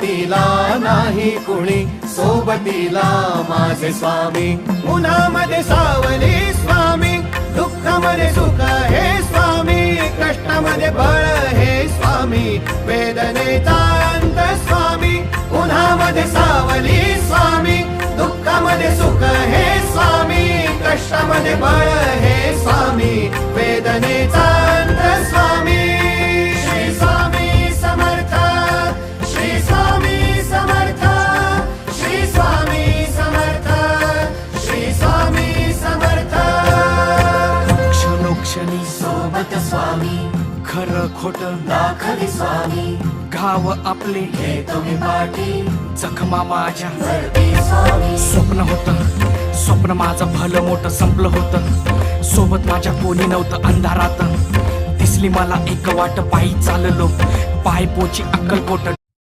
सोबतीला नाही कुणी, सोबतीला माझे स्वामी. उन्हामध्ये सावली स्वामी, दुःखामध्ये सुख हे स्वामी, कष्टामध्ये बळ हे स्वामी, वेदनेचा अंत स्वामी. उन्हामध्ये सावली स्वामी, दुःखामध्ये सुख हे स्वामी, कष्टामध्ये बळ हे स्वामी, वेदनेचा अंत स्वामी. श्री स्वामी समर्थ, श्री स्वामी समर्थ, श्री स्वामी समर्थ, श्री स्वामी समर्थ. क्षणोक्षणी सोबत स्वामी, खरं खोट दाखले स्वामी, घाव आपले हे तुम्ही पाठी जखमा माझ्या. भरती स्वामी. स्वप्न होतं, स्वप्न माझं भलं मोठं संपलं होतं. सोबत माझ्या कोणी नव्हतं अंधारात. दिसली मला एक वाट, पायी चाललो पाय पोची अक्कलकोट